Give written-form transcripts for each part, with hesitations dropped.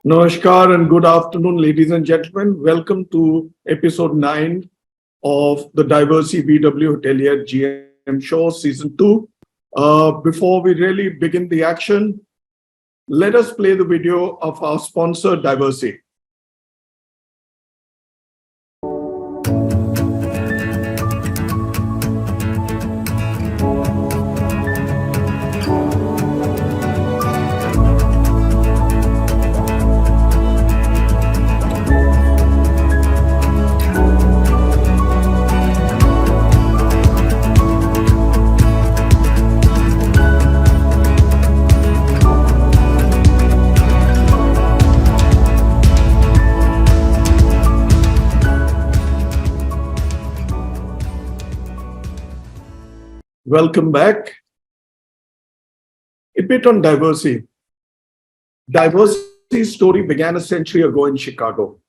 Namaskar and good afternoon, ladies and gentlemen. Welcome to episode 9 of the Diversey BW Hotelier GM show, season 2. Before we really begin the action, let us play the video of our sponsor, Diversey. Welcome back. A bit on Diversey. Diversey's story began a century ago in Chicago.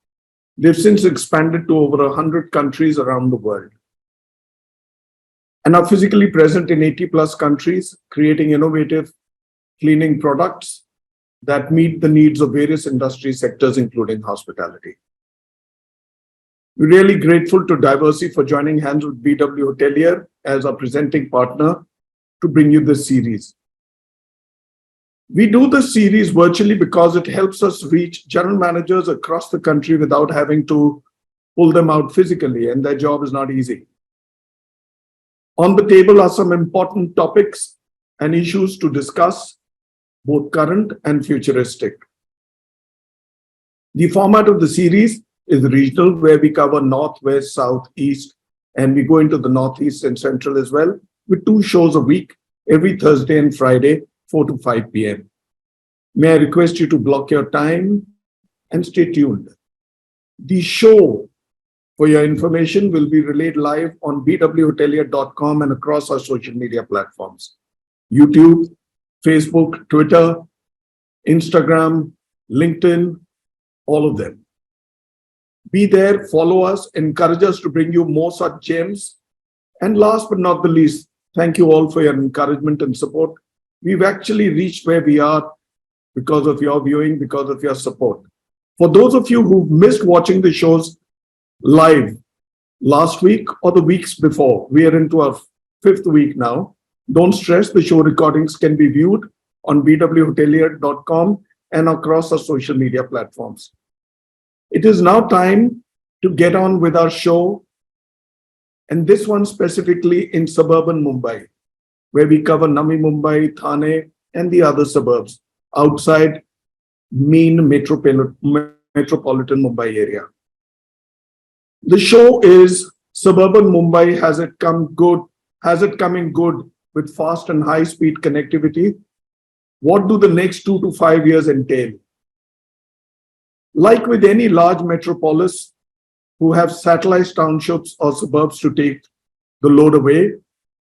They've since expanded to over 100 countries around the world and are physically present in 80 plus countries, creating innovative cleaning products that meet the needs of various industry sectors, including hospitality. We're really grateful to Diversey for joining hands with BW Hotelier as our presenting partner to bring you this series. We do this series virtually because it helps us reach general managers across the country without having to pull them out physically, and their job is not easy. On the table are some important topics and issues to discuss, both current and futuristic. The format of the series is regional, where we cover north, west, south, east, and we go into the northeast and central as well, with 2 shows a week, every Thursday and Friday, 4 to 5 p.m. May I request you to block your time and stay tuned. The show, for your information, will be relayed live on bwhotelier.com and across our social media platforms: YouTube, Facebook, Twitter, Instagram, LinkedIn, all of them. Be there, follow us, encourage us to bring you more such gems. And last but not the least, thank you all for your encouragement and support. We've actually reached where we are because of your viewing, because of your support. For those of you who missed watching the shows live last week or the weeks before, we are into our 5th week now. Don't stress, the show recordings can be viewed on bwhotelier.com and across our social media platforms. It is now time to get on with our show, and this one specifically in suburban Mumbai, where we cover Navi Mumbai, Thane, and the other suburbs outside mean metropolitan Mumbai area. The show is Suburban Mumbai, has it coming good with fast and high speed connectivity? What do the next 2 to 5 years entail? Like with any large metropolis who have satellite townships or suburbs to take the load away,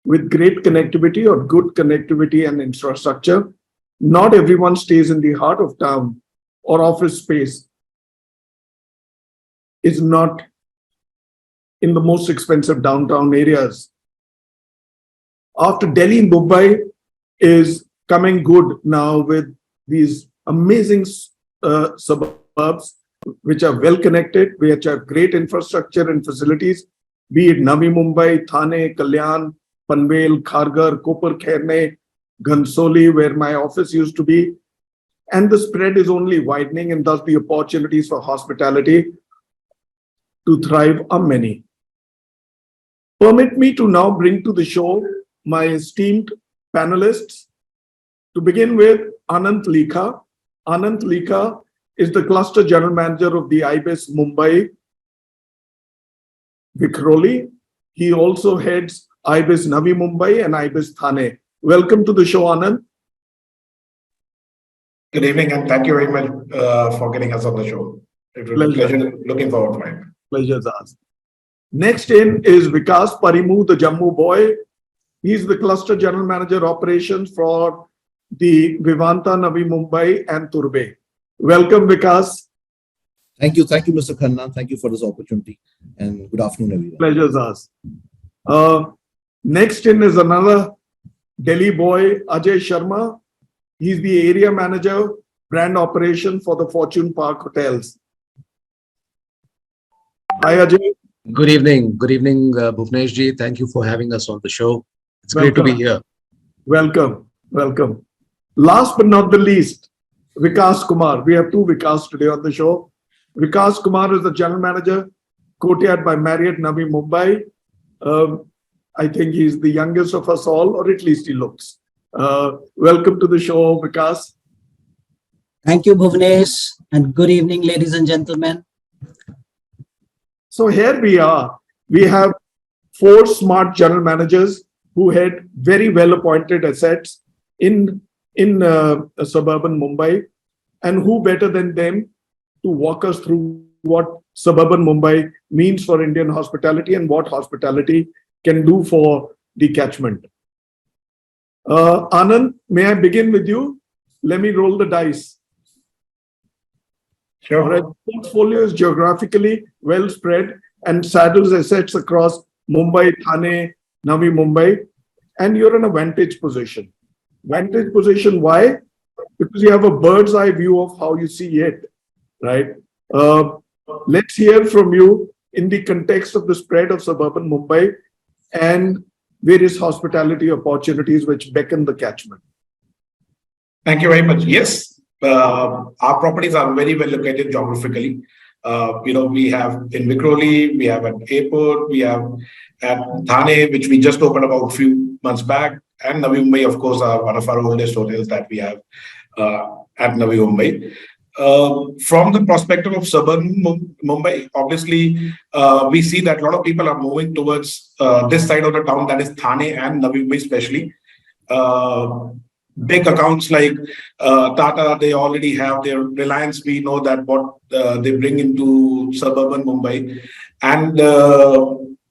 with great connectivity or good connectivity and infrastructure, not everyone stays in the heart of town, or office space is not in the most expensive downtown areas. After Delhi, Mumbai is coming good now with these amazing suburbs which are well connected, which have great infrastructure and facilities, be it Navi Mumbai, Thane, Kalyan, Panvel, Kharghar, Koperkhairne, Ghansoli, where my office used to be. And the spread is only widening, and thus the opportunities for hospitality to thrive are many. Permit me to now bring to the show my esteemed panelists. To begin with, Anant Leekha. Anant Leekha is the cluster general manager of the ibis Mumbai, Vikhroli. He also heads ibis Navi Mumbai and ibis Thane. Welcome to the show, Anant. Good evening, and thank you very much for getting us on the show. It will be a pleasure. Looking forward to it. Pleasure's ours. Next in is Vikas Parimoo, the Jammu boy. He's the cluster general manager operations for the Vivanta, Navi Mumbai and Turbhe. Welcome, Vikas. Thank you, Mr. Khanna. Thank you for this opportunity, and good afternoon, everyone. Pleasure's ours. Next in is another Delhi boy, Ajay Sharma. He's the area manager brand operation for the Fortune Park Hotels. Hi, Ajay. Good evening. Good evening, Bhuvanesh ji. Thank you for having us on the show. It's great to be here. Welcome. Welcome. Last but not the least, Vikas Kumar. We have two Vikas today on the show. Vikas Kumar is the general manager, Courtyard by Marriott, Navi, Mumbai. I think he's the youngest of us all, or at least he looks. Welcome to the show, Vikas. Thank you, Bhuvanesh, and good evening, ladies and gentlemen. So here we are. We have four smart general managers who had very well appointed assets in suburban Mumbai, and who better than them to walk us through what suburban Mumbai means for Indian hospitality and what hospitality can do for the catchment. Anant, may I begin with you? Let me roll the dice. Sure. Our portfolio is geographically well spread and saddles assets across Mumbai, Thane, Navi Mumbai, and you're in a vantage position. Vantage position, why? Because you have a bird's eye view of how you see it, right? Let's hear from you in the context of the spread of suburban Mumbai and various hospitality opportunities which beckon the catchment. Thank you very much. Yes, our properties are very well located geographically. We have in Vikhroli, we have an airport, we have at Thane, which we just opened about a few months back, and Navi Mumbai, of course, are one of our oldest hotels that we have at Navi Mumbai. From the perspective of suburban Mumbai, obviously, we see that a lot of people are moving towards this side of the town, that is Thane and Navi Mumbai especially. Big accounts like Tata, they already have their Reliance. We know that what they bring into suburban Mumbai. And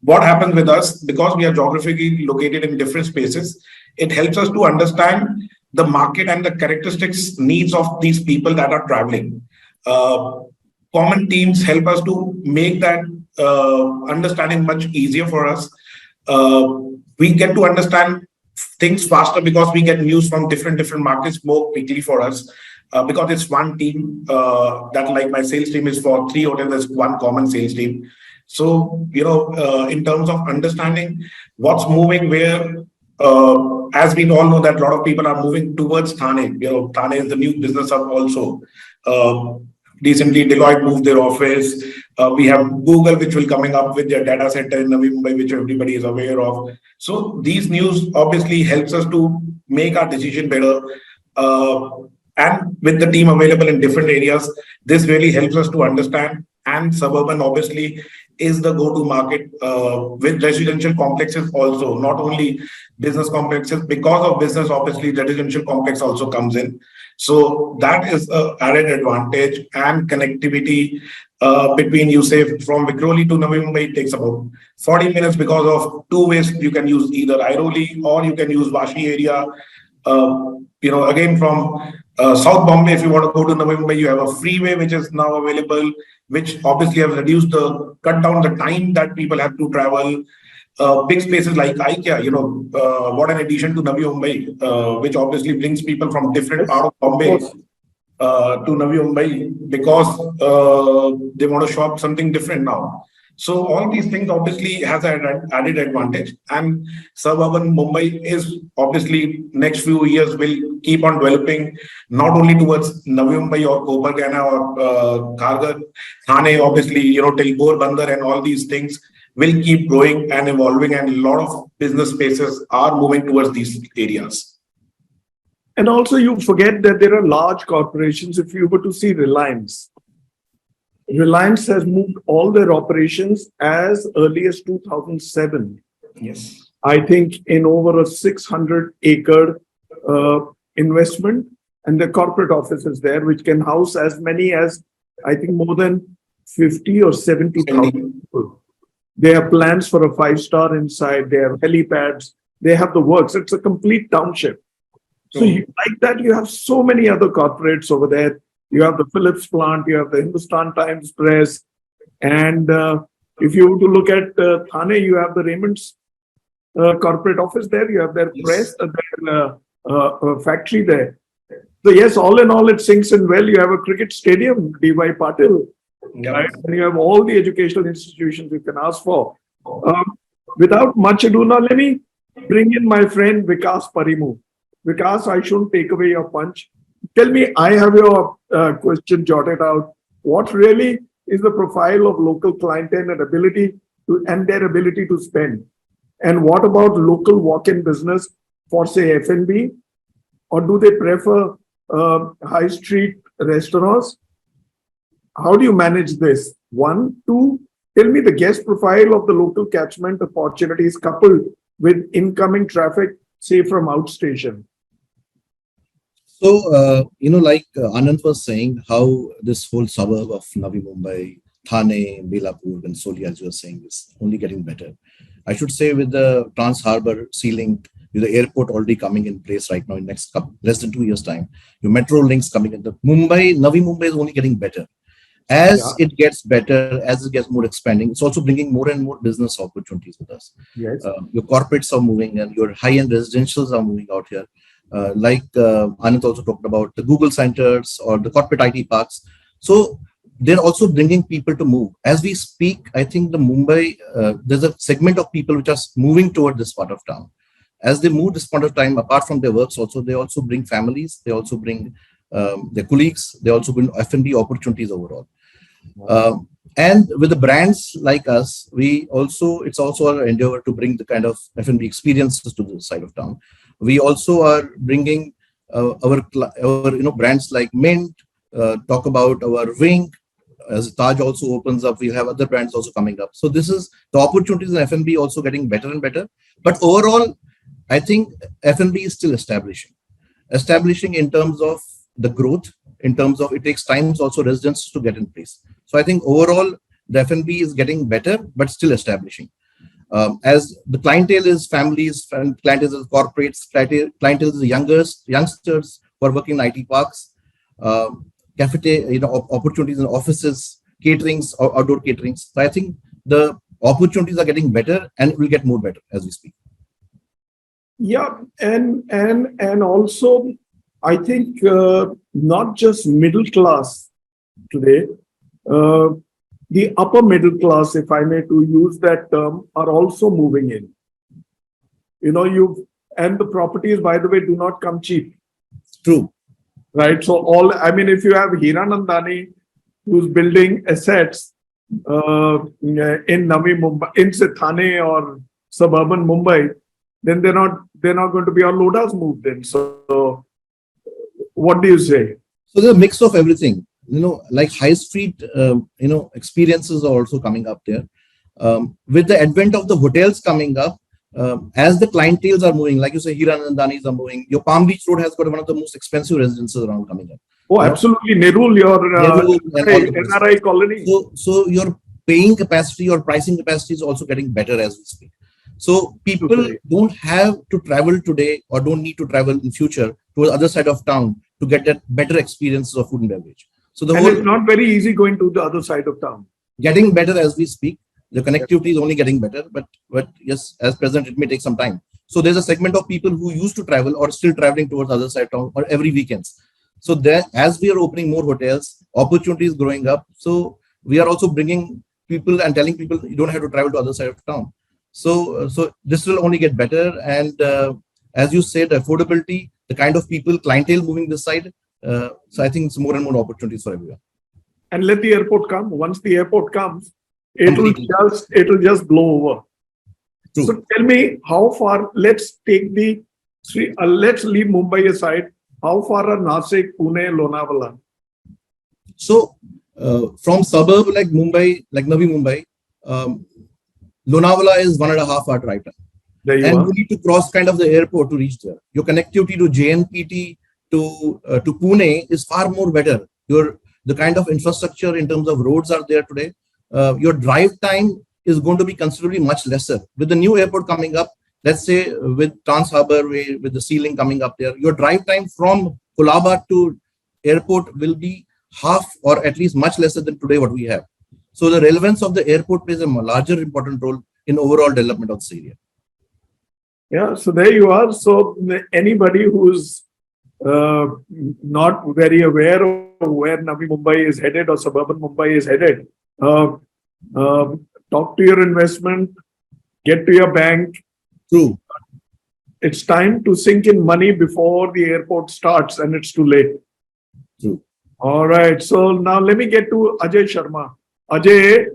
what happens with us, because we are geographically located in different spaces, it helps us to understand the market and the characteristics needs of these people that are traveling. Common teams help us to make that understanding much easier for us. We get to understand things faster because we get news from different markets more quickly for us, because it's one team that, like my sales team is for 3 hotels, there's one common sales team. So, in terms of understanding what's moving where, as we all know that a lot of people are moving towards Thane. Thane is the new business hub also. Recently, Deloitte moved their office. We have Google, which will coming up with their data center in Navi Mumbai, which everybody is aware of. So these news obviously helps us to make our decision better. And with the team available in different areas, this really helps us to understand. And suburban obviously is the go-to market with residential complexes also, not only business complexes. Because of business, obviously, the residential complex also comes in. So that is an added advantage, and connectivity between, you say, from Vikhroli to Navi Mumbai, it takes about 40 minutes because of 2 ways. You can use either Airoli or you can use Vashi area. Again, from South Bombay, if you want to go to Navi Mumbai, you have a freeway which is now available, which obviously has cut down the time that people have to travel. Big spaces like IKEA, what an addition to Navi Mumbai, which obviously brings people from different parts of Bombay to Navi Mumbai because they want to shop something different now. So all these things obviously has an added advantage, and suburban Mumbai is obviously next few years will keep on developing, not only towards Navi Mumbai or Kopargana or Kharghar, Thane, obviously, till Porbandar, and all these things will keep growing and evolving, and a lot of business spaces are moving towards these areas. And also you forget that there are large corporations. If you were to see Reliance has moved all their operations as early as 2007. Yes. I think in over a 600-acre investment, and the corporate office is there, which can house as many as, I think, more than 50 or 70,000 people. They have plans for a 5-star inside. They have helipads. They have the works. It's a complete township. So like that, you have so many other corporates over there. You have the Philips plant, you have the Hindustan Times Press. And if you were to look at Thane, you have the Raymond's corporate office there. You have their press, their factory there. So yes, all in all, it sinks in well. You have a cricket stadium, D.Y. Patil, Yeah. right? And you have all the educational institutions you can ask for. Without much ado, now let me bring in my friend Vikas Parimoo. Vikas, I shouldn't take away your punch. Tell me, I have your question jotted out. What really is the profile of local clientele and their ability to spend? And what about local walk-in business for, say, F&B? Or do they prefer high street restaurants? How do you manage this? One, two, tell me the guest profile of the local catchment opportunities coupled with incoming traffic, say from outstation. So, like Anant was saying, how this whole suburb of Navi Mumbai, Thane, Belapur, and Soli, as you were saying, is only getting better. I should say with the Trans Harbour ceiling, with the airport already coming in place right now in less than 2 years' time, your metro links coming in. The Navi Mumbai is only getting better. As it gets better, as it gets more expanding, it's also bringing more and more business opportunities with us. Yes. Your corporates are moving and your high-end residentials are moving out here. Anant also talked about the Google centers or the corporate IT parks. So they're also bringing people to move. As we speak, I think the Mumbai, there's a segment of people which are moving toward this part of town. As they move this point of time, apart from their works also, they also bring families, they also bring their colleagues, they also bring F&B opportunities overall. And with the brands like us, it's also our endeavor to bring the kind of F&B experiences to the side of town. We also are bringing our brands like Mint, talk about our Wing. As Taj also opens up, we'll have other brands also coming up. So this is the opportunities in F&B also getting better and better. But overall, I think F&B is still establishing in terms of the growth, in terms of it takes time also residents to get in place. So I think overall the F&B is getting better, but still establishing. As the clientele is families, clientele is corporates, clientele is the youngsters who are working in IT parks, opportunities in offices, caterings, or outdoor caterings. So I think the opportunities are getting better and will get more better as we speak. Yeah, and also I think not just middle class today, the upper middle class, if I may to use that term, are also moving in. And the properties, by the way, do not come cheap. True. Right. So if you have Hiranandani who's building assets in Navi Mumbai, in Thane or Suburban Mumbai, then they're not going to be on Loda's moved in. So what do you say? So there's a mix of everything. Like high street, experiences are also coming up there. With the advent of the hotels coming up, as the clienteles are moving, like you say, Hiranandanis are moving. Your Palm Beach Road has got one of the most expensive residences around coming up. Oh, absolutely. Nerul, your NRI colony. So your paying capacity or pricing capacity is also getting better as we speak. So people don't have to travel today or don't need to travel in future to the other side of town to get that better experiences of food and beverage. So it's not very easy going to the other side of town. Getting better as we speak. The connectivity is only getting better, but yes, as present, it may take some time. So there's a segment of people who used to travel or still traveling towards the other side of town or every weekends. So there, as we are opening more hotels, opportunities growing up. So we are also bringing people and telling people you don't have to travel to the other side of town. So this will only get better. And as you said, affordability, the kind of people, clientele moving this side. So I think it's more and more opportunities for everyone. And let the airport come. Once the airport comes, it'll just blow over. True. So tell me how far. Let's leave Mumbai aside. How far are Nasik, Pune, Lonavala? So from suburb like Mumbai, like Navi Mumbai, Lonavala is 1.5 hour drive time. You need to cross kind of the airport to reach there. Your connectivity to JNPT to Pune is far more better. The kind of infrastructure in terms of roads are there today. Your drive time is going to be considerably much lesser. With the new airport coming up, let's say with Trans Harbour Way, with the ceiling coming up there, your drive time from Colaba to airport will be half or at least much lesser than today what we have. So the relevance of the airport plays a larger important role in overall development of this area. Yeah, so there you are. So anybody who's not very aware of where Navi Mumbai is headed or Suburban Mumbai is headed, talk to your investment, get to your bank. True. It's time to sink in money before the airport starts and it's too late. True. All right. So now let me get to Ajay Sharma. Ajay,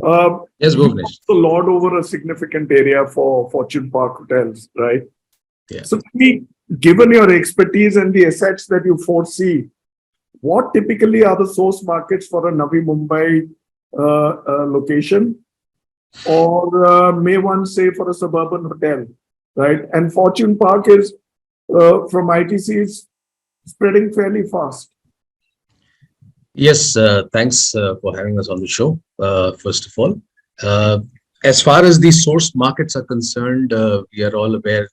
Yes, you Bhuvanesh. also lord over a significant area for Fortune Park Hotels, right? Yeah. So, given your expertise and the assets that you foresee, what typically are the source markets for a Navi Mumbai location, or may one say for a suburban hotel, right? And Fortune Park is from ITCs spreading fairly fast. Yes, thanks for having us on the show, first of all. As far as the source markets are concerned, we are all aware,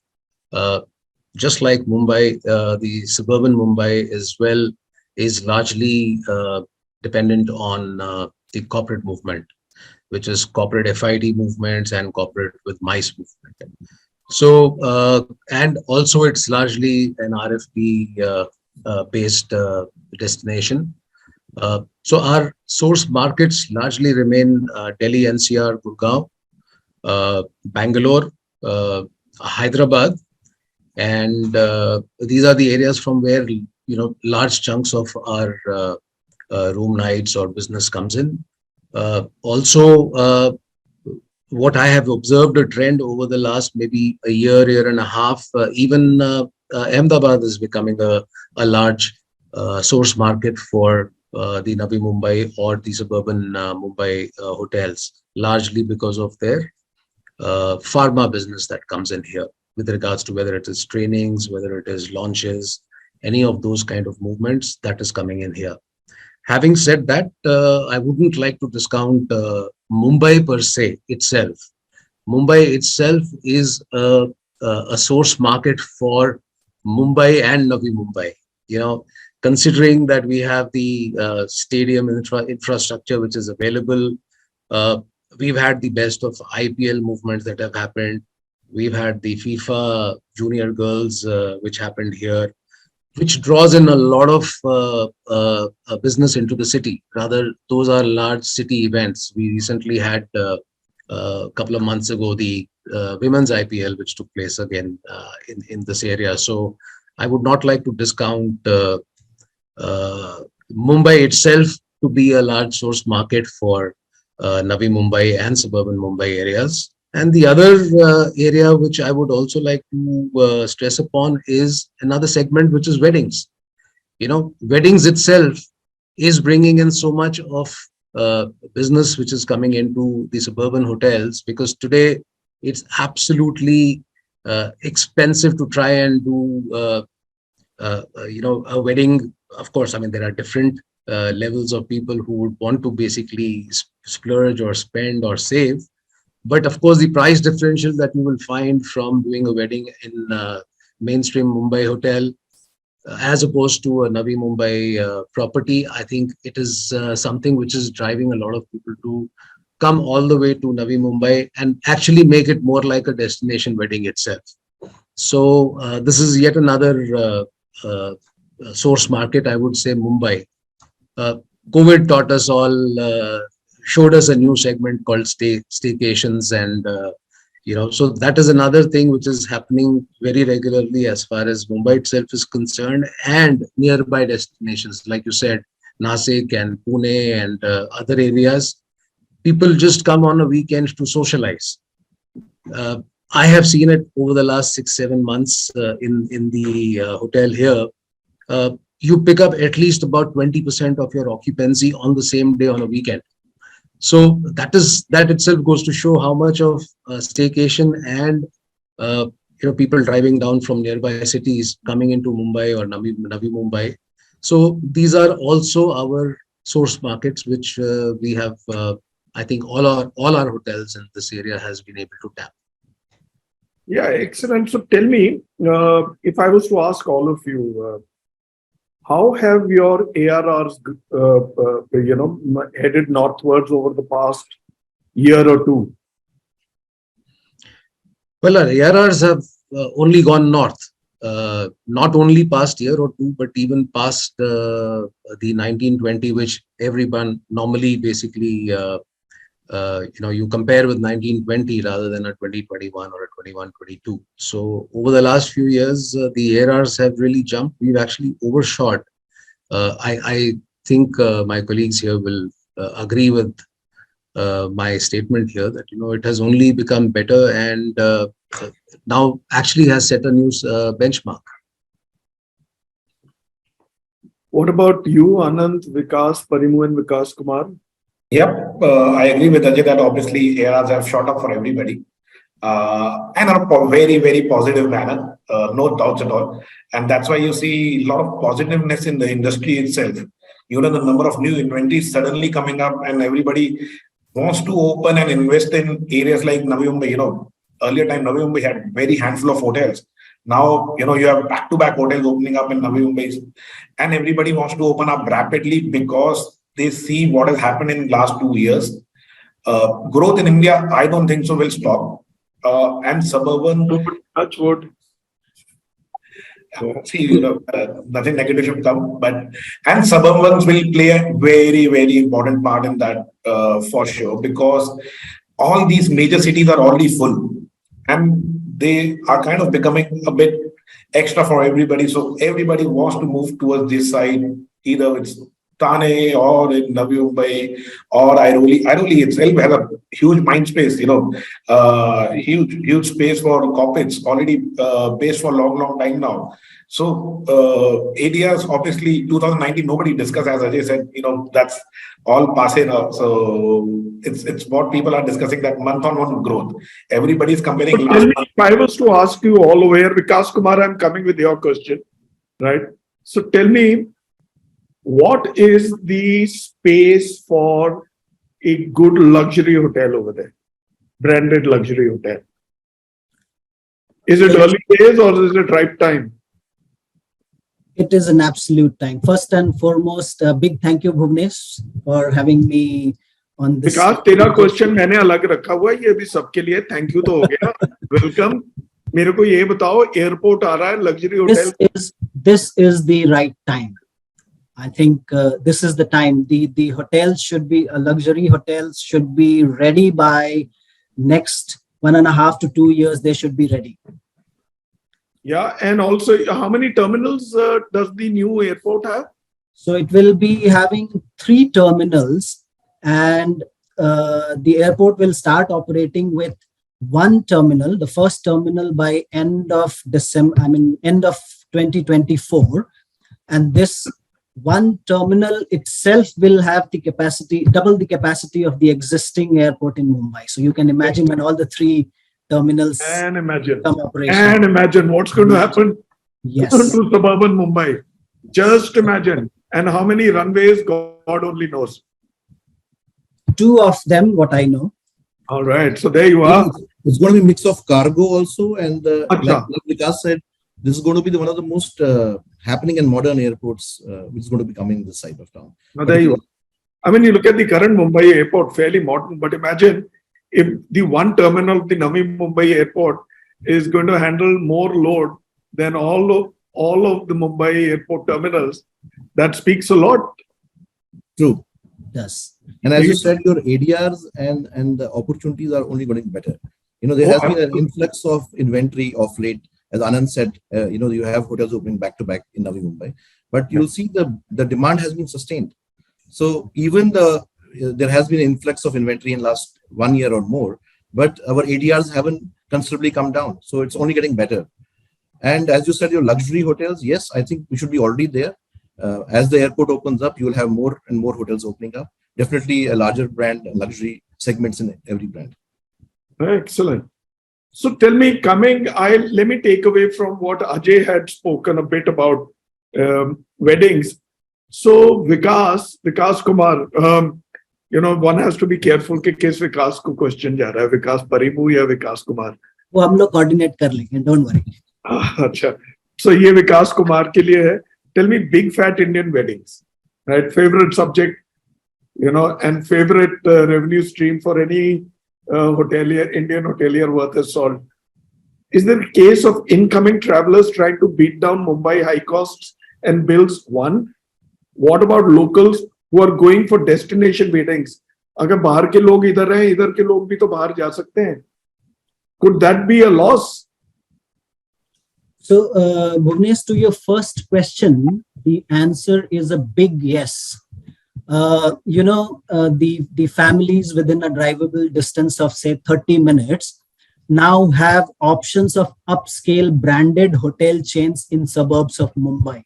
just like Mumbai, the suburban Mumbai as well is largely dependent on the corporate movement, which is corporate FIT movements and corporate with MICE movement. So, and also it's largely an RFP based destination. So our source markets largely remain Delhi, NCR, Gurgaon, Bangalore, Hyderabad, and these are the areas from where large chunks of our room nights or business comes in. Also, what I have observed a trend over the last maybe a year and a half, even Ahmedabad is becoming a large source market for the Navi Mumbai or the suburban Mumbai hotels, largely because of their pharma business that comes in here with regards to whether it is trainings, whether it is launches, any of those kind of movements that is coming in here. Having said that, I wouldn't like to discount Mumbai per se itself. Mumbai itself is a source market for Mumbai and Navi Mumbai. Considering that we have the stadium infrastructure which is available, we've had the best of IPL movements that have happened. We've had the FIFA Junior Girls, which happened here, which draws in a lot of business into the city. Rather, those are large city events. We recently had a couple of months ago the women's IPL, which took place again in this area. So I would not like to discount Mumbai itself to be a large source market for Navi Mumbai and suburban Mumbai areas. And the other area which I would also like to stress upon is another segment, which is weddings. Weddings itself is bringing in so much of business which is coming into the suburban hotels, because today it's absolutely expensive to try and do a wedding. Of course, I mean, there are different levels of people who would want to basically splurge or spend or save. But of course, the price differential that you will find from doing a wedding in mainstream Mumbai hotel as opposed to a Navi Mumbai property, I think it is something which is driving a lot of people to come all the way to Navi Mumbai and actually make it more like a destination wedding itself. So this is yet another source market, I would say, Mumbai. COVID taught us all, showed us a new segment called staycations, and so that is another thing which is happening very regularly as far as Mumbai itself is concerned, and nearby destinations like you said, Nasik and Pune and other areas. People just come on a weekend to socialize. I have seen it over the last 6-7 months in the hotel here. You pick up at least about 20% of your occupancy on the same day on a weekend. So that itself goes to show how much of staycation and people driving down from nearby cities coming into Mumbai or Navi Mumbai. So these are also our source markets, which we have. I think all our hotels in this area has been able to tap. Yeah, excellent. So tell me, if I was to ask all of you, how have your ARRs, headed northwards over the past year or two? Well, our ARRs have only gone north. not only past year or two, but even past the 1920, which everyone normally basically, you compare with 1920 rather than a 2021 or a 21-22. So over the last few years, the ARRs have really jumped. We've actually overshot. I think my colleagues here will agree with my statement here that it has only become better and now actually has set a new benchmark. What about you, Anant, Vikas, Parimoo, and Vikas Kumar? Yep, I agree with Ajay that obviously ARRs have shot up for everybody. And on a very, very positive manner, no doubts at all. And that's why you see a lot of positiveness in the industry itself. The number of new inventories suddenly coming up, and everybody wants to open and invest in areas like Navi Mumbai. Earlier time, Navi Mumbai had very handful of hotels. Now, you have back-to-back hotels opening up in Navi Mumbai, and everybody wants to open up rapidly because they see what has happened in last 2 years. Growth in India, I don't think so will stop. And suburban, Touch wood. see, nothing negative should come, and suburbans will play a very, very important part in that for sure, because all these major cities are already full and they are kind of becoming a bit extra for everybody. So everybody wants to move towards this side, either it's Thane or in Navi Mumbai or Airoli. Airoli itself has a huge mind space, huge space for corporates already based for long time now. So ADRs, obviously 2019, nobody discussed, as Ajay said, that's all passe now. So it's what people are discussing, that month-on-month growth. Everybody's comparing. Tell me, if I was to ask you all over here, Vikas Kumar, I'm coming with your question, right? So tell me, what is the space for a good luxury hotel over there? Branded luxury hotel. Is it early days or is it right time? It is an absolute time. First and foremost, a big thank you, Bhuvanesh, for having me on this. Vikas, तेरा question मैंने अलग रखा हुआ है, ये भी सबके लिए thank you तो हो गया. Welcome. मेरे को ये बताओ, airport आ रहा है, luxury hotel. This is the right time. I think this is the time. The hotels should be, luxury hotels should be ready by next 1.5 to 2 years. They should be ready. Yeah, and also, how many terminals does the new airport have? So it will be having 3 terminals, and the airport will start operating with 1 terminal, the first terminal by end of 2024. And this 1 terminal itself will have the capacity, double the capacity of the existing airport in Mumbai. So you can imagine when all the 3 terminals come operational. And imagine what's going to happen Yes. to suburban Mumbai. Just imagine. And how many runways, God only knows. 2 of them, what I know. All right. So there you are. It's going to be a mix of cargo also. And like Acha. Vikas said, this is going to be one of the most happening and modern airports which is going to be coming this side of town. Now there you are. I mean, you look at the current Mumbai airport, fairly modern, but imagine if the 1 terminal of the Navi Mumbai airport is going to handle more load than all of the Mumbai airport terminals. That speaks a lot. True. Yes. And as you said, your ADRs and the opportunities are only getting better. There has been an influx of inventory of late. As Anant said, you have hotels opening back to back in Navi Mumbai, but you'll see the demand has been sustained. So even there has been an influx of inventory in last 1 year or more, but our ADRs haven't considerably come down. So it's only getting better. And as you said, your luxury hotels, yes, I think we should be already there. As the airport opens up, you will have more and more hotels opening up. Definitely a larger brand, luxury segments in every brand. Excellent. So tell me, let me take away from what Ajay had spoken a bit about weddings. So Vikas Kumar, one has to be careful कि किस विकास को question जा रहा है, विकास परिमू या विकास कुमार. वो हम लोग coordinate कर लेंगे, don't worry. अच्छा. So ये विकास कुमार के लिए है. Tell me, big fat Indian weddings, right? Favorite subject, and favorite revenue stream for any hotelier, Indian hotelier worth his salt. Is there a case of incoming travelers trying to beat down Mumbai high costs and bills? One. What about locals who are going for destination weddings? अगर बाहर के लोग इधर हैं, इधर के लोग भी तो बाहर जा सकते हैं. Could that be a loss? So, Bhuvanesh, to your first question, the answer is a big yes. The families within a drivable distance of say 30 minutes now have options of upscale branded hotel chains in suburbs of Mumbai.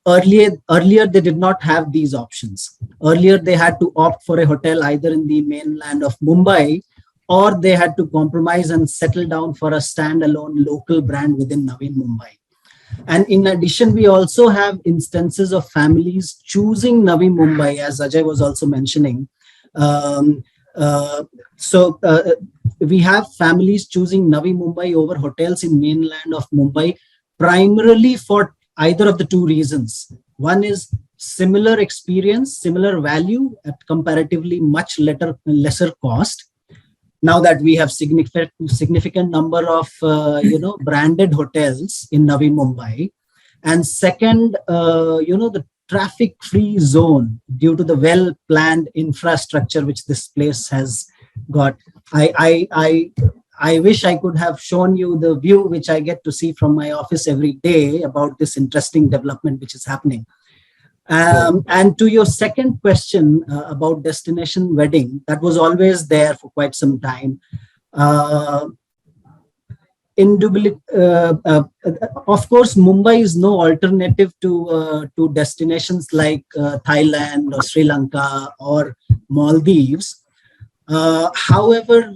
Earlier, they did not have these options. Earlier, they had to opt for a hotel either in the mainland of Mumbai, or they had to compromise and settle down for a standalone local brand within Navi Mumbai. And in addition, we also have instances of families choosing Navi Mumbai, as Ajay was also mentioning. We have families choosing Navi Mumbai over hotels in mainland of Mumbai, primarily for either of the two reasons. One is similar experience, similar value at comparatively much lesser cost. Now that we have significant number of branded hotels in Navi Mumbai, and second, the traffic-free zone due to the well-planned infrastructure which this place has got. I wish I could have shown you the view which I get to see from my office every day about this interesting development which is happening. And to your second question about destination wedding, that was always there for quite some time. Of course, Mumbai is no alternative to destinations like Thailand or Sri Lanka or Maldives. However,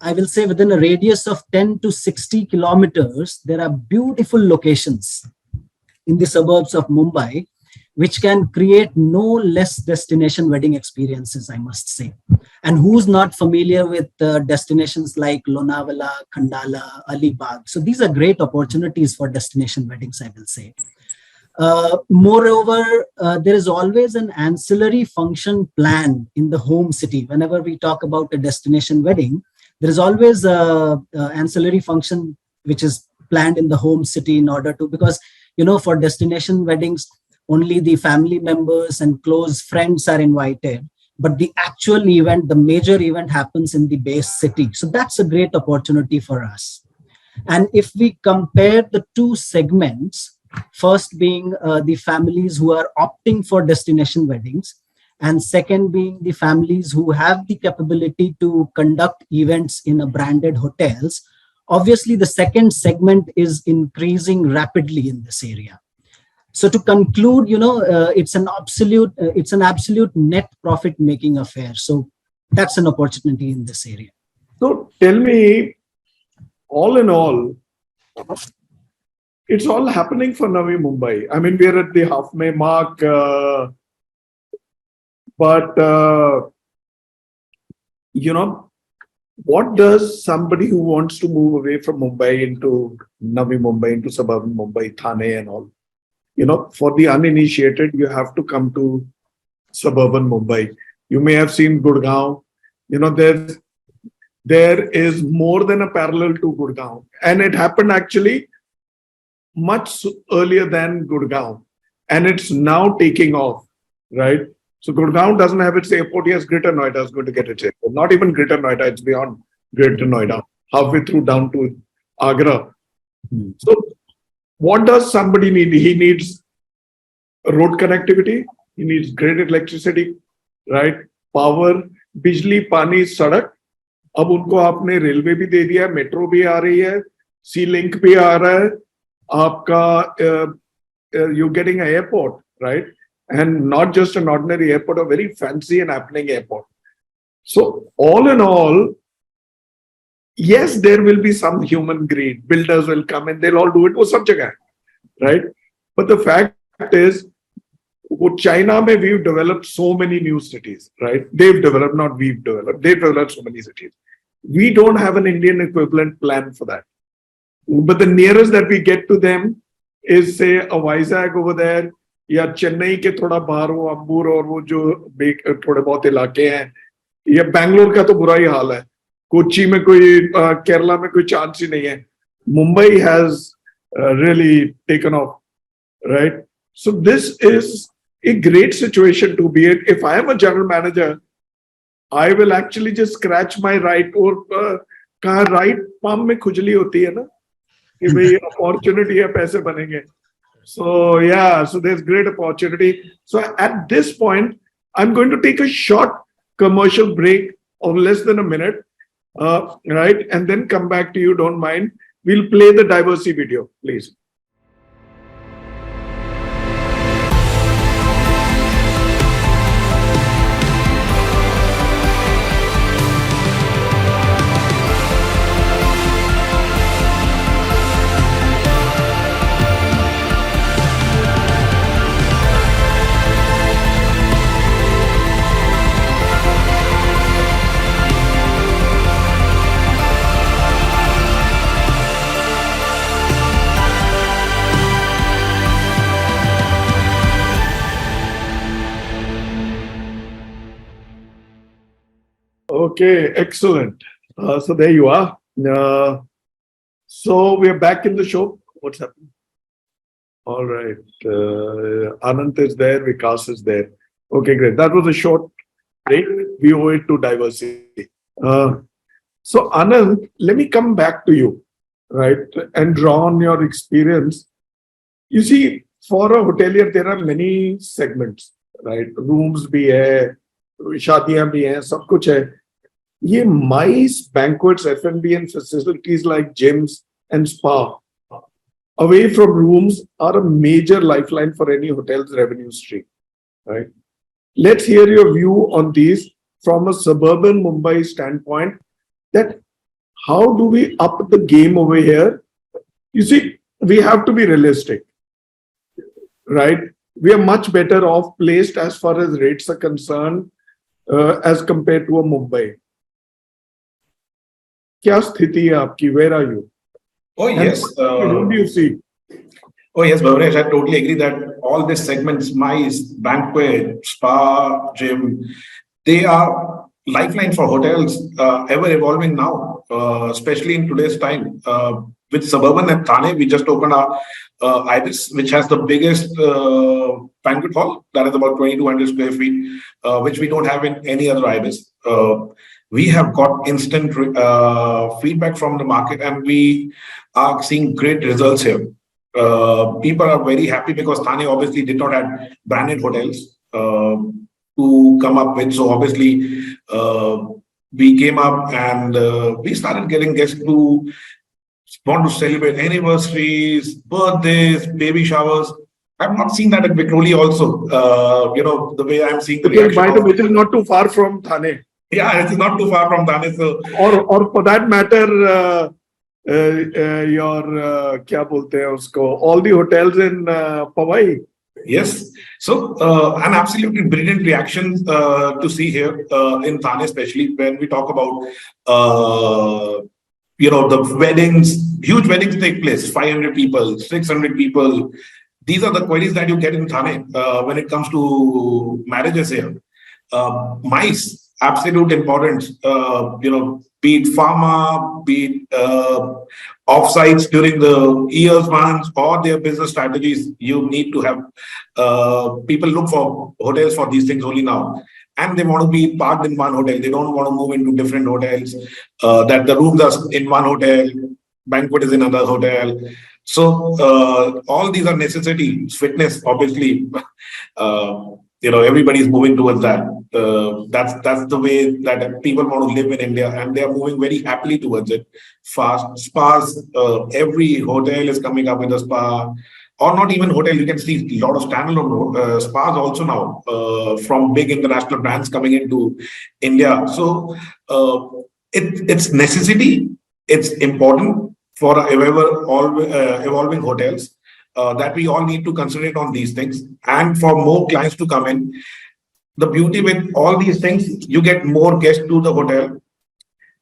I will say within a radius of 10 to 60 kilometers, there are beautiful locations in the suburbs of Mumbai, which can create no less destination wedding experiences, I must say. And who's not familiar with destinations like Lonavala, Khandala, Alibag? So these are great opportunities for destination weddings, I will say. Moreover, there is always an ancillary function planned in the home city. Whenever we talk about a destination wedding, there is always a ancillary function which is planned in the home city in order to, because, for destination weddings, only the family members and close friends are invited, but the actual event, the major event, happens in the base city. So that's a great opportunity for us. And if we compare the two segments, first being the families who are opting for destination weddings, and second being the families who have the capability to conduct events in a branded hotels, obviously the second segment is increasing rapidly in this area. So to conclude, it's an absolute net profit making affair. So that's an opportunity in this area. So tell me, all in all, it's all happening for Navi Mumbai. I mean, we're at the halfway mark, but what does somebody who wants to move away from Mumbai into Navi Mumbai, into suburban Mumbai, Thane and all? For the uninitiated, you have to come to suburban Mumbai. You may have seen Gurgaon. There is more than a parallel to Gurgaon. And it happened actually much earlier than Gurgaon. And it's now taking off, right? So Gurgaon doesn't have its airport. Yes, Greater Noida is going to get its airport. Not even Greater Noida, it's beyond Greater Noida, halfway through down to Agra. So what does somebody need? He needs road connectivity. He needs great electricity, right? Power, बिजली, पानी, सड़क. अब उनको आपने railway भी दे दिया, metro भी आ रही है, सी लिंक भी आ रहा है. आपका you're getting an airport, right? And not just an ordinary airport, a very fancy and happening airport. So all in all, yes, there will be some human greed. Builders will come and they'll all do it. वो सब जगह है, right? But the fact is, China, we've developed so many new cities, right? They've developed, not we've developed. They've developed so many cities. We don't have an Indian equivalent plan for that. But the nearest that we get to them is, say, a Vizag over there, या चेन्नई के थोड़ा बाहर वो अंबूर और वो जो थोड़े बहुत इलाके हैं, या बैंगलोर का तो बुरा ही हाल है. कोच्चि में कोई, केरला में कोई चांस ही नहीं है. Mumbai has really taken off, right? So this is a great situation to be in. If I am a general manager, I will actually just scratch my right or कहाँ right palm में खुजली होती है ना कि भाई opportunity है पैसे बनेंगे. So yeah, so there's great opportunity. So at this point, I'm going to take a short commercial break of less than a minute, right? And then come back to you, don't mind. We'll play the Diversey video, please. Okay, excellent. So there you are. So we're back in the show. What's happening? All right. Anant is there. Vikas is there. Okay, great. That was a short break. We owe it to Diversey. So Anant, let me come back to you, right? And draw on your experience. You see, for a hotelier, there are many segments, right? Rooms bhi hai, शादियां भी हैं, सब कुछ है. ये MICE, banquets, F&B and facilities like gyms and spa away from rooms are a major lifeline for any hotel's revenue stream, right? Let's hear your view on these from a suburban Mumbai standpoint, that how do we up the game over here? You see, we have to be realistic, right? We are much better off placed as far as rates are concerned as compared to a Mumbai. क्या स्थिति है आपकी? Where are you? Oh yes. Who do you see? Oh yes, Bhuvanesh, I totally agree that all these segments, MICE, banquet, spa, gym, they are lifeline for hotels, ever evolving now, especially in today's time. With Suburban and Thane, we just opened our ibis, which has the biggest banquet hall, that is about 2,200 square feet, which we don't have in any other ibis. We have got instant feedback from the market, and we are seeing great results here. People are very happy because Thane obviously did not have branded hotels to come up with. So obviously, we came up and we started getting guests who want to celebrate anniversaries, birthdays, baby showers. I've not seen that at Vikhroli also. The way I'm seeing the reaction. By the way, it is not too far from Thane. Yeah, it's not too far from Thane. So, or for that matter, your क्या बोलते हैं उसको, all the hotels in Powai. Yes. So an absolutely brilliant reaction to see here in Thane, especially when we talk about the weddings. Huge weddings take place, 500 people, 600 people. These are the queries that you get in Thane when it comes to marriages here. MICE, absolute importance, be it pharma, be it offsites during the years months or their business strategies. You need to have people look for hotels for these things only now. And they want to be parked in one hotel. They don't want to move into different hotels, that the rooms are in one hotel, banquet is in another hotel. So all these are necessities. Fitness, obviously, everybody's moving towards that. That's the way that people want to live in India, and they are moving very happily towards it. Fast spas, every hotel is coming up with a spa, or not even hotel. You can see a lot of standalone spas also now from big international brands coming into India. So it's necessity. It's important for evolving hotels. That we all need to concentrate on these things, and for more clients to come in. The beauty with all these things, you get more guests to the hotel,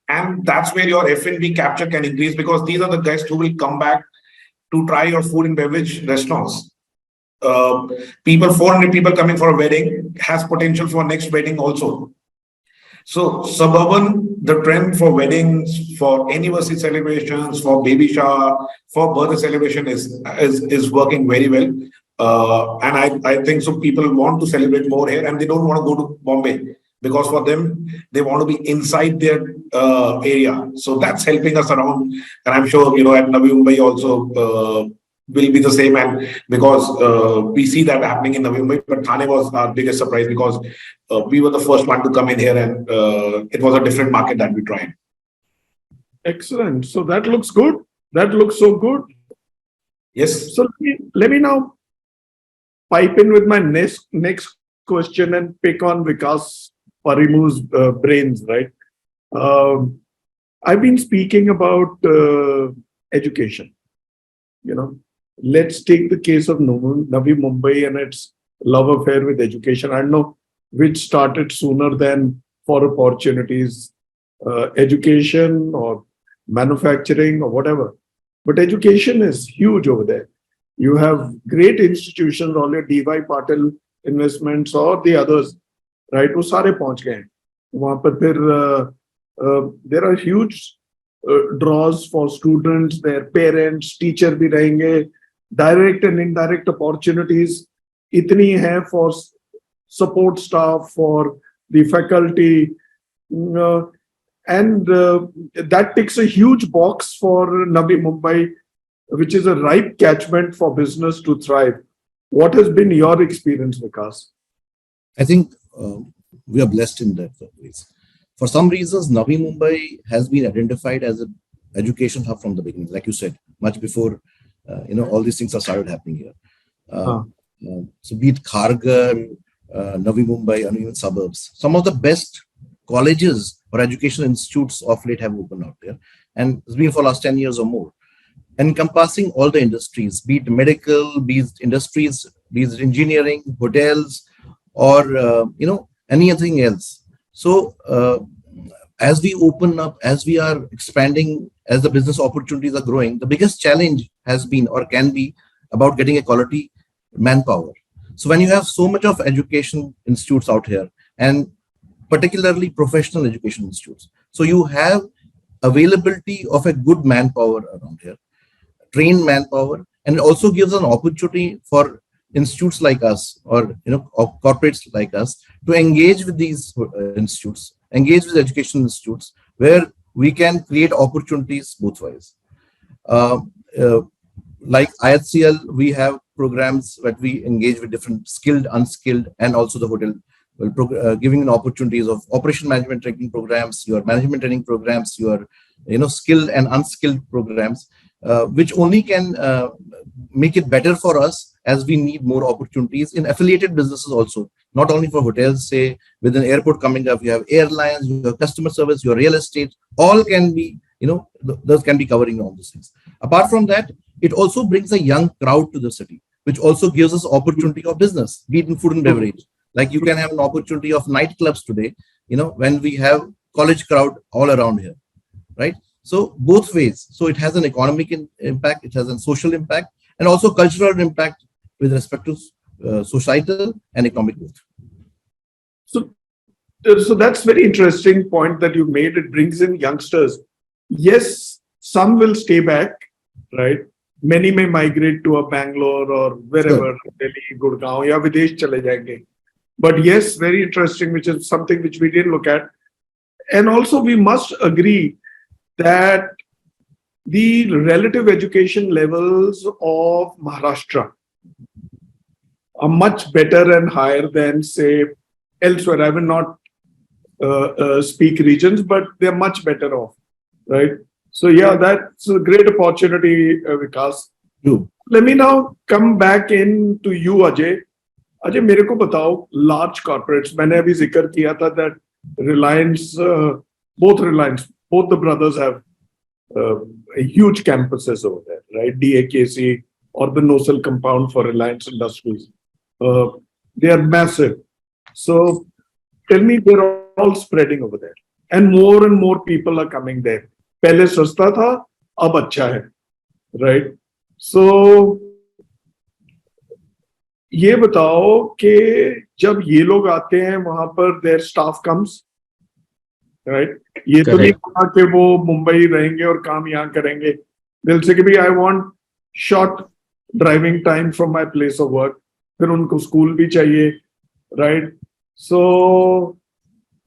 and that's where your F&B capture can increase, because these are the guests who will come back to try your food and beverage restaurants. 400 people coming for a wedding has potential for next wedding also. So suburban, the trend for weddings, for anniversary celebrations, for baby shower, for birthday celebration is working very well. And I think so people want to celebrate more here and they don't want to go to Bombay because for them, they want to be inside their area. So that's helping us around. And I'm sure, at Navi Mumbai also will be the same. And because we see that happening in Navi Mumbai, but Thane was our biggest surprise because we were the first one to come in here and it was a different market that we tried. Excellent. So that looks good. That looks so good. Yes. So let me now pipe in with my next question and pick on Vikas Parimoo's brains, right? I've been speaking about education. Let's take the case of Navi Mumbai and its love affair with education. I don't know which started sooner than for opportunities, education or manufacturing or whatever. But education is huge over there. You have great institutions, all your DY Patil investments or the others, right? वो सारे पहुंच गए हैं. वहाँ पर फिर there are huge draws for students, their parents, teacher भी रहेंगे, direct and indirect opportunities इतनी हैं for support staff, for the faculty, and that ticks a huge box for Navi Mumbai, which is a ripe catchment for business to thrive. What has been your experience, Vikas? I think we are blessed in that ways. For some reasons, Navi Mumbai has been identified as an education hub from the beginning, like you said, much before all these things have started happening here. So be it Kharghar, Navi Mumbai, and even suburbs, some of the best colleges or educational institutes of late have opened out there, and it's been for the last 10 years or more, encompassing all the industries, be it medical, be it industries, be it engineering, hotels, or anything else. So as we open up, as we are expanding, as the business opportunities are growing, the biggest challenge has been or can be about getting a quality manpower. So when you have so much of education institutes out here, and particularly professional education institutes, so you have availability of a good manpower around here, trained manpower, and it also gives an opportunity for institutes like us or corporates like us to engage with these institutes, engage with education institutes where we can create opportunities both ways. Like IHCL, we have programs that we engage with different skilled, unskilled, and also the hotel, giving opportunities of operation management training programs, your management training programs, your skilled and unskilled programs, which only can make it better for us as we need more opportunities in affiliated businesses also, not only for hotels. Say with an airport coming up, you have airlines, you have customer service, your real estate, all can be, those can be covering all these things. Apart from that, it also brings a young crowd to the city, which also gives us opportunity of business, be it in food and beverage. Like you can have an opportunity of nightclubs today, when we have college crowd all around here, right? So both ways. So it has an economic impact, it has a social impact, and also cultural impact with respect to societal and economic growth. So that's very interesting point that you made. It brings in youngsters. Yes, some will stay back, right? Many may migrate to a Bangalore or wherever, Delhi, Gurgaon, ya Videsh chale jayenge. But yes, very interesting, which is something which we didn't look at. And also we must agree that the relative education levels of Maharashtra are much better and higher than, say, elsewhere. I will not speak regions, but they're much better off, right? So yeah, that's a great opportunity, Vikas. Let me now come back in to you, Ajay. Ajay, मेरे को बताओ, large corporates, मैंने अभी जिक्र किया था that Reliance, both the brothers have huge campuses over there, right? DAKC or the Nosal compound for Reliance Industries. They are massive. So tell me, they're all spreading over there. And more people are coming there. पहले सस्ता था, अब अच्छा है, right? So ये बताओ कि जब ये लोग आते हैं वहां पर their staff comes, right? ये तो नहीं Correct. होगा कि वो मुंबई रहेंगे और काम यहाँ करेंगे. They'll say कि भाई I want short driving time from my place of work. फिर उनको स्कूल भी चाहिए, right? So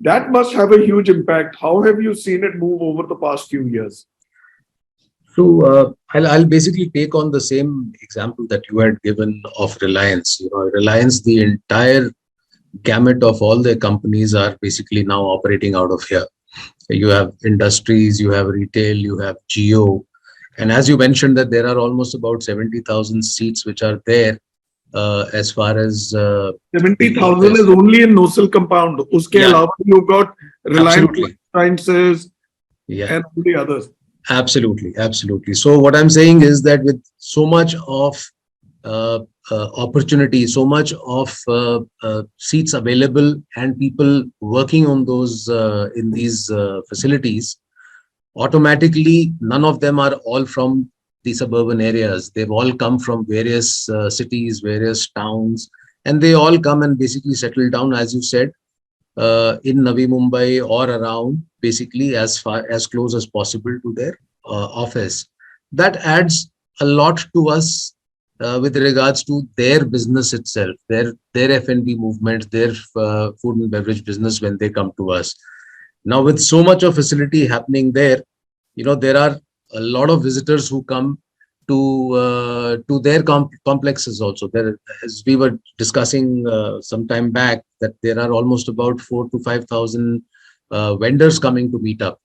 that must have a huge impact. How have you seen it move over the past few years? So I'll basically take on the same example that you had given of Reliance. You know, Reliance, the entire gamut of all their companies are basically now operating out of here. You have industries, you have retail, you have geo, and as you mentioned that there are almost about 70,000 seats which are there as far as 70,000 is only in Nosal compound. Uske Yeah. alawa you got Reliance Absolutely. Sciences Yeah. and all the others. Absolutely, absolutely. So what I'm saying is that with so much of opportunity, so much of seats available, and people working on those in these facilities, automatically none of them are all from the suburban areas. They've all come from various cities, various towns, and they all come and basically settle down, as you said, in Navi Mumbai or around, basically as far as close as possible to their office. That adds a lot to us with regards to their business itself, their F&B movement, their food and beverage business when they come to us. Now, with so much of facility happening there, you know, there are a lot of visitors who come to their complexes also. There, as we were discussing some time back, that there are almost about 4,000 to 5,000 vendors coming to meet up,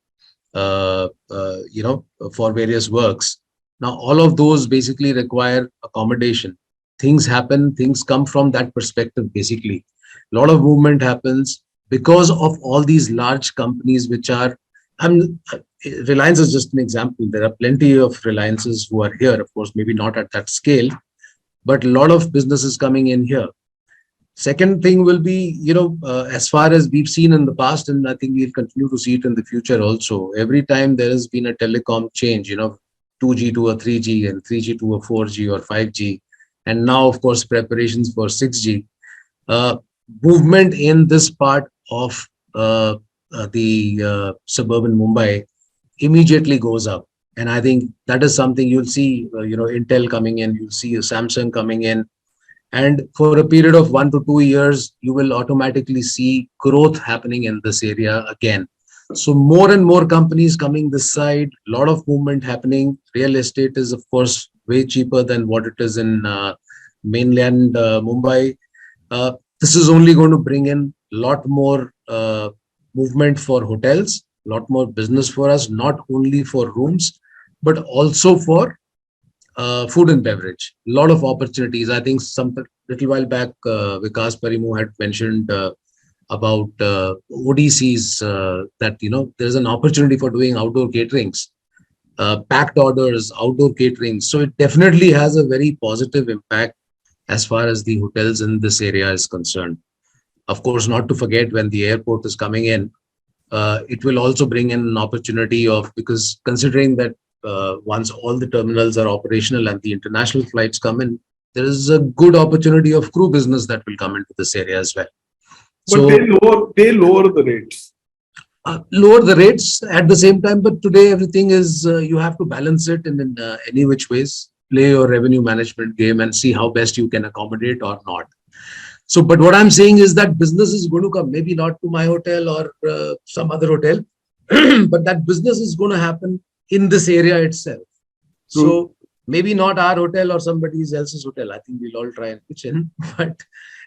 you know, for various works. Now, all of those basically require accommodation. Things happen, things come from that perspective, basically. A lot of movement happens because of all these large companies which are, Reliance is just an example. There are plenty of Reliances who are here, of course, maybe not at that scale, but a lot of businesses coming in here. Second thing will be, you know, as far as we've seen in the past, and I think we'll continue to see it in the future also, every time there has been a telecom change, you know, 2G to a 3G and 3G to a 4G or 5G, and now, of course, preparations for 6G. Movement in this part of the suburban Mumbai immediately goes up. And I think that is something you'll see, you know, Intel coming in, you'll see a Samsung coming in. And for a period of 1 to 2 years, you will automatically see growth happening in this area again. So more and more companies coming this side, a lot of movement happening. Real estate is, of course, way cheaper than what it is in mainland Mumbai. This is only going to bring in a lot more movement for hotels, a lot more business for us, not only for rooms, but also for food and beverage. A lot of opportunities. I think some little while back, Vikas Parimoo had mentioned about ODCs, that, you know, there's an opportunity for doing outdoor caterings, packed orders, outdoor catering. So it definitely has a very positive impact as far as the hotels in this area is concerned. Of course, not to forget when the airport is coming in, it will also bring in an opportunity of, because considering that once all the terminals are operational and the international flights come in, there is a good opportunity of crew business that will come into this area as well. But So they lower the rates. lower the rates at the same time, but today everything is, you have to balance it in any which ways, play your revenue management game and see how best you can accommodate or not. So, but what I'm saying is that business is going to come, maybe not to my hotel or some other hotel, but that business is going to happen in this area itself. So maybe not our hotel or somebody else's hotel. I think we'll all try and pitch in, but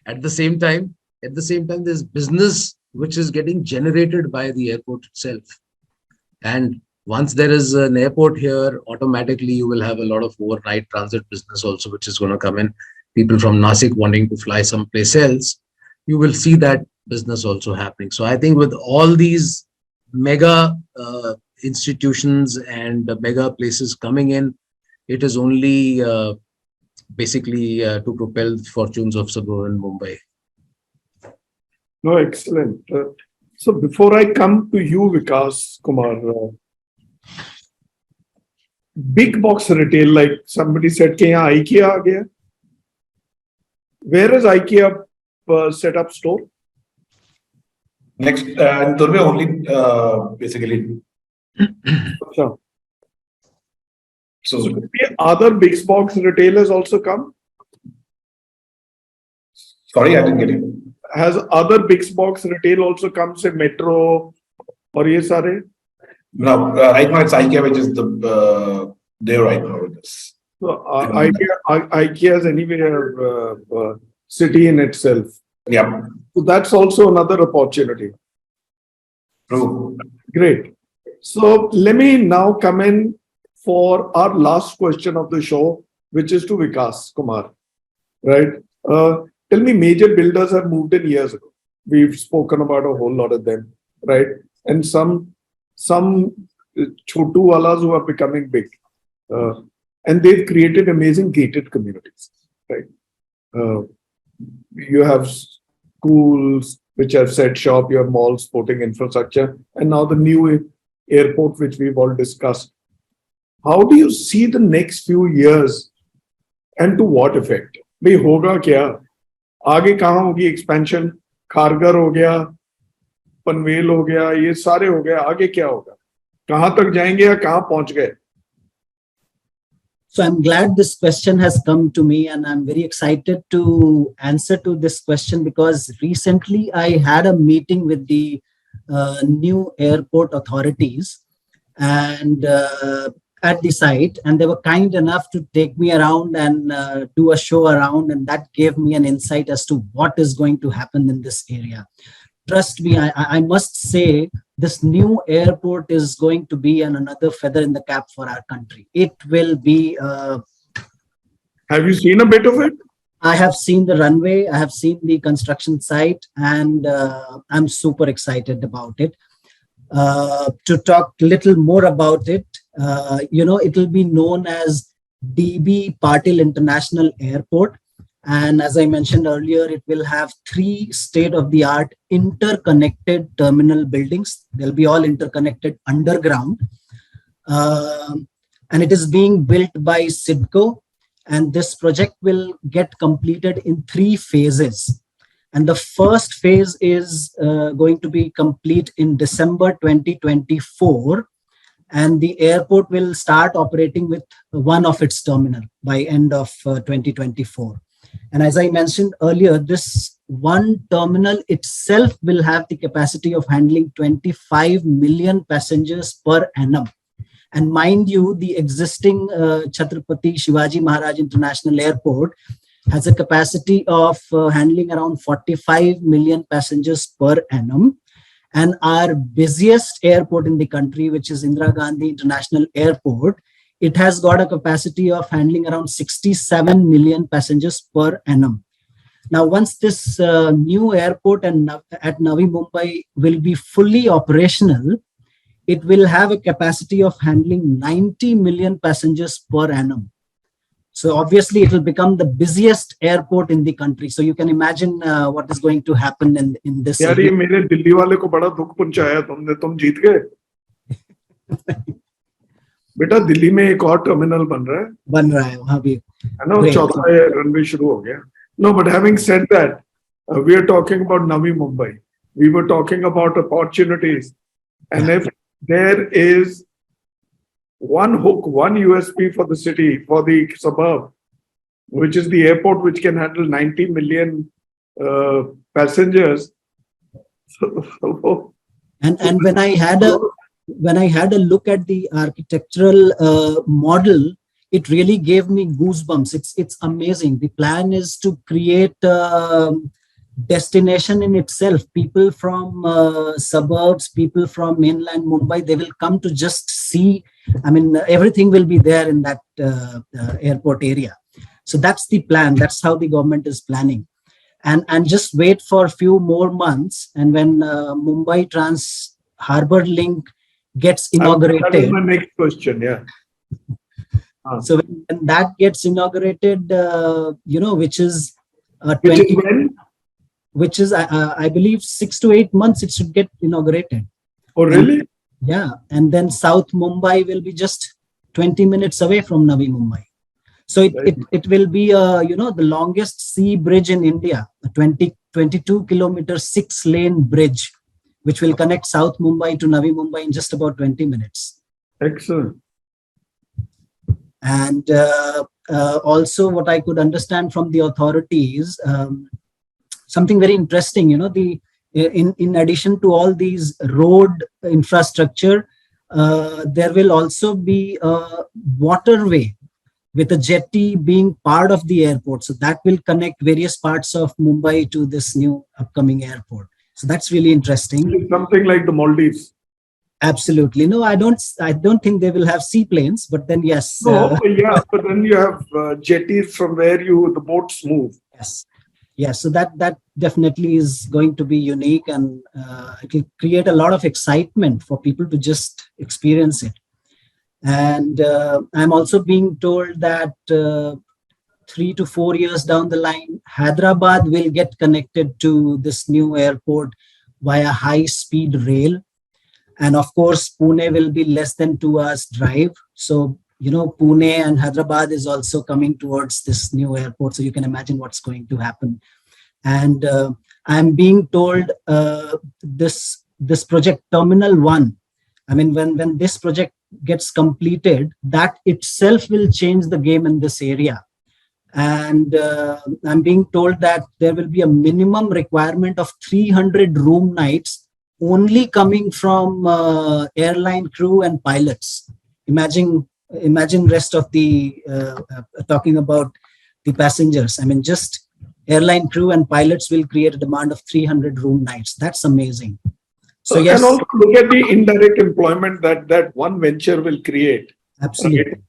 at the same time, there's business which is getting generated by the airport itself. And once there is an airport here, automatically you will have a lot of overnight transit business also, which is going to come in. People from Nasik wanting to fly someplace else, you will see that business also happening. So I think with all these mega institutions and mega places coming in, it is only basically to propel fortunes of suburban Mumbai. No, excellent. So before I come to you, Vikas, Kumar, big box retail, like somebody said, कि यहाँ IKEA आ गया. Where is IKEA set up store? Next, in Turbhe only, basically. So, So, could be other big box retailers also come? sorry, I didn't get you. Has other big box retail also come, say Metro or ye sare? No, right now it's IKEA, which is the there right now. It is. So, IKEA is anyway a city in itself. Yeah, So that's also another opportunity. true. Great. So let me now come in for our last question of the show, which is to Vikas Kumar. Right? Tell me, major builders have moved in years ago. We've spoken about a whole lot of them, right? And some chotu walas who are becoming big, and they've created amazing gated communities, right? You have schools which have set shop, you have malls, sporting infrastructure, and now the new airport, which we've all discussed. How do you see the next few years, and to what effect? Bhai hoga kya? आगे कहाँ होगी expansion? Kharghar हो गया, पनवेल हो गया, ये सारे हो गए. आगे क्या होगा? कहाँ तक जाएंगे या कहाँ पहुंच गए? So I'm glad this question has come to me, and I'm very excited to answer to this question because recently I had a meeting with the new airport authorities and at the site, and they were kind enough to take me around and do a show around, and that gave me an insight as to what is going to happen in this area. Trust me, I must say this new airport is going to be another feather in the cap for our country. It will be. Have you seen a bit of it? I have seen the runway, I have seen the construction site, and I'm super excited about it. To talk a little more about it, it will be known as DB Patil International Airport. And as I mentioned earlier, it will have 3 state-of-the-art interconnected terminal buildings. They'll be all interconnected underground. And it is being built by SIDCO. And this project will get completed in 3 phases. And the first phase is going to be complete in December 2024. And the airport will start operating with one of its terminal by end of 2024. And as I mentioned earlier, this one terminal itself will have the capacity of handling 25 million passengers per annum. And mind you, the existing Chhatrapati Shivaji Maharaj International Airport has a capacity of handling around 45 million passengers per annum. And our busiest airport in the country, which is Indira Gandhi International Airport, it has got a capacity of handling around 67 million passengers per annum. Now, once this new airport at Navi Mumbai will be fully operational, it will have a capacity of handling 90 million passengers per annum. So obviously, it will become the busiest airport in the country. So you can imagine what is going to happen in this. यार ये मेरे दिल्ली वाले को बड़ा दुख पहुंचाया तुमने, तुम जीत गए. बेटा दिल्ली में एक और टर्मिनल बन रहा है वहां भी, है ना, 14 रनवे शुरू हो गया. No, but having said that, we are talking about Navi Mumbai. We were talking about opportunities, and if there is one hook, one USP for the city, for the suburb, which is the airport, which can handle 90 million passengers. And when I had a look at the architectural model, it really gave me goosebumps. It's amazing. The plan is to create a destination in itself. People from suburbs, people from mainland Mumbai, they will come to just see. I mean, everything will be there in that airport area. So that's the plan. That's how the government is planning. And just wait for a few more months. And when Mumbai Trans Harbour Link gets inaugurated. That is my next question, yeah. So when that gets inaugurated, which is which is I believe 6 to 8 months, it should get inaugurated. Oh, really? Yeah. And then South Mumbai will be just 20 minutes away from Navi Mumbai. So it will be, the longest sea bridge in India, a 22 kilometer 6-lane bridge. which will connect South Mumbai to Navi Mumbai in just about 20 minutes. Excellent. And also what I could understand from the authorities, something very interesting, in addition to all these road infrastructure, there will also be a waterway with a jetty being part of the airport. So that will connect various parts of Mumbai to this new upcoming airport. So that's really interesting. It's something like the Maldives. Absolutely. No, I don't think they will have seaplanes, but then yes. No, yeah, but then you have jetties from where the boats move. Yes. Yes. So that definitely is going to be unique, and it will create a lot of excitement for people to just experience it. And I'm also being told that 3 to 4 years down the line, Hyderabad will get connected to this new airport via high-speed rail. And of course, Pune will be less than 2 hours drive. So, Pune and Hyderabad is also coming towards this new airport. So you can imagine what's going to happen. And I'm being told this project Terminal 1, I mean, when this project gets completed, that itself will change the game in this area. And I'm being told that there will be a minimum requirement of 300 room nights only coming from airline crew and pilots. Imagine rest of the talking about the passengers. I mean, just airline crew and pilots will create a demand of 300 room nights. That's amazing. So yes, and also look at the indirect employment that one venture will create. Absolutely.